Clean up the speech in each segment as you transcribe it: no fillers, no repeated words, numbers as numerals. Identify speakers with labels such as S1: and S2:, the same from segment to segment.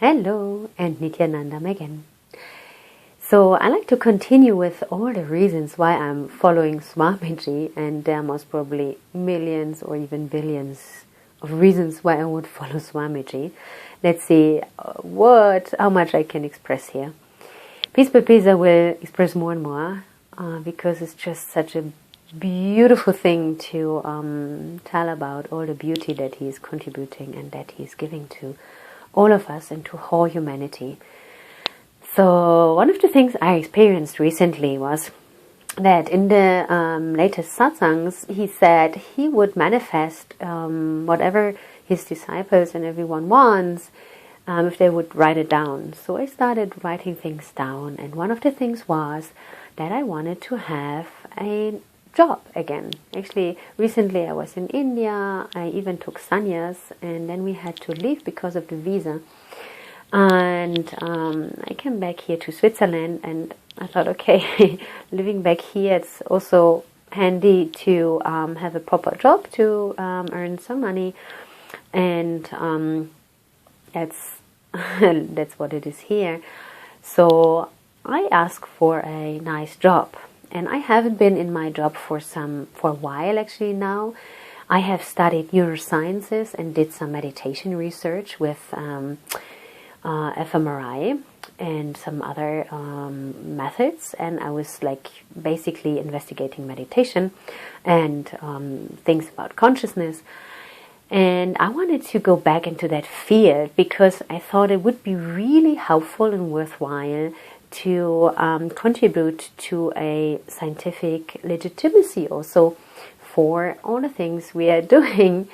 S1: Hello, and Nityanandam again. So I like to continue with all the reasons why I'm following Swamiji, and there are most probably millions or even billions of reasons why I would follow Swamiji. Let's see how much I can express here. Piece by piece I will express more and more because it's just such a beautiful thing to tell about all the beauty that he is contributing and that he is giving to all of us and to whole humanity. So one of the things I experienced recently was that in the latest satsangs, he said he would manifest whatever his disciples and everyone wants if they would write it down. So I started writing things down, and one of the things was that I wanted to have a job again. Actually, recently I was in India. I even took sannyas, and then we had to leave because of the visa. And I came back here to Switzerland, and I thought, okay, living back here, it's also handy to have a proper job to earn some money, and that's what it is here. So I asked for a nice job. And I haven't been in my job for a while actually now. I have studied neurosciences and did some meditation research with fMRI and some other methods, and I was basically investigating meditation and things about consciousness. And I wanted to go back into that field because I thought it would be really helpful and worthwhile to contribute to a scientific legitimacy also for all the things we are doing,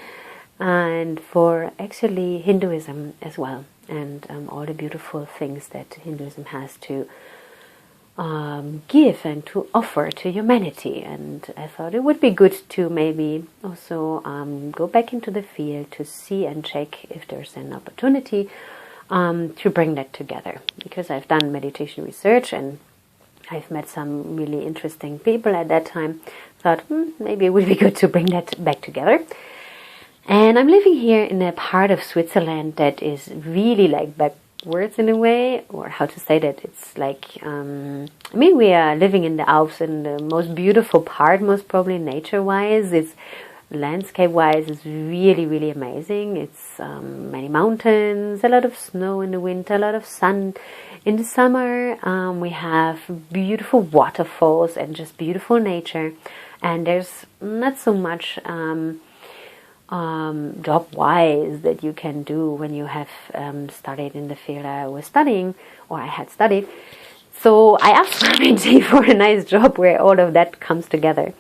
S1: and for actually Hinduism as well, and all the beautiful things that Hinduism has to give and to offer to humanity. And I thought it would be good to maybe also go back into the field to see and check if there's an opportunity to bring that together, because I've done meditation research and I've met some really interesting people at that time. Thought maybe it would be good to bring that back together. And I'm living here in a part of Switzerland that is really backwards in a way, or how to say that. It's we are living in the Alps, in the most beautiful part, most probably nature-wise. It's landscape-wise, it's really, really amazing. It's many mountains, a lot of snow in the winter, a lot of sun in the summer. We have beautiful waterfalls and just beautiful nature. And there's not so much job-wise that you can do when you have studied in the field I was studying, or I had studied. So I asked Swamiji for a nice job where all of that comes together.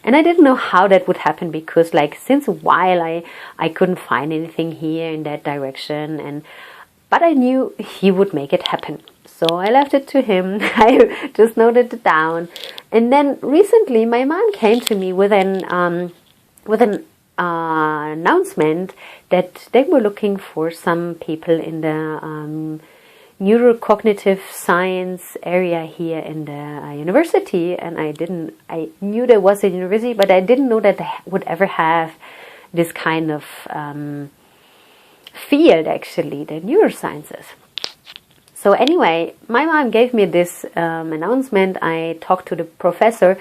S1: And I didn't know how that would happen because since a while I couldn't find anything here in that direction, but I knew he would make it happen. So I left it to him. I just noted it down. And then recently my mom came to me with an announcement that they were looking for some people in the neurocognitive science area here in the university. And I knew there was a university, but I didn't know that they would ever have this kind of field, actually, the neurosciences. So anyway, my mom gave me this announcement. I talked to the professor,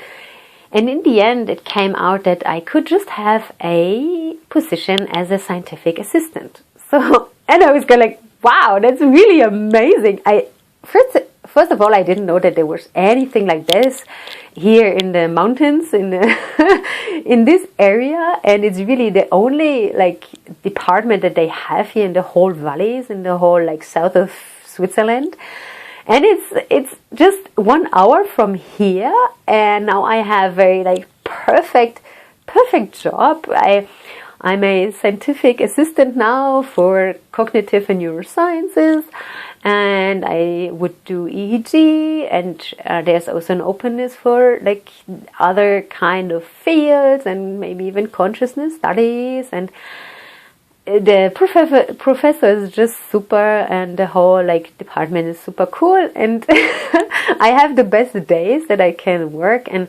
S1: and in the end it came out that I could just have a position as a scientific assistant. So, and I was wow, that's really amazing. First of all, I didn't know that there was anything like this here in the mountains in this area, and it's really the only department that they have here in the whole valleys, in the whole south of Switzerland. And it's just 1 hour from here, and now I have a perfect job. I'm a scientific assistant now for cognitive and neurosciences, and I would do EEG, and there's also an openness for other kind of fields and maybe even consciousness studies. And the professor is just super, and the whole department is super cool, and I have the best days that I can work, and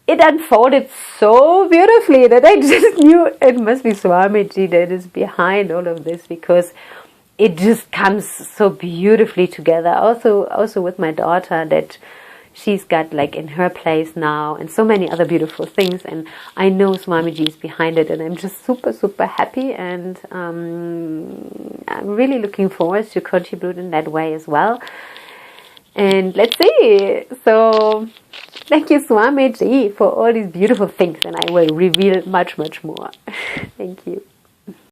S1: it unfolded so beautifully that I just knew it must be Swamiji that is behind all of this, because it just comes so beautifully together. Also with my daughter, that she's got like in her place now, and so many other beautiful things, and I know Swamiji is behind it, and I'm just super happy, and I'm really looking forward to contribute in that way as well. And let's see. So thank you, Swamiji, for all these beautiful things, and I will reveal much more. Thank you.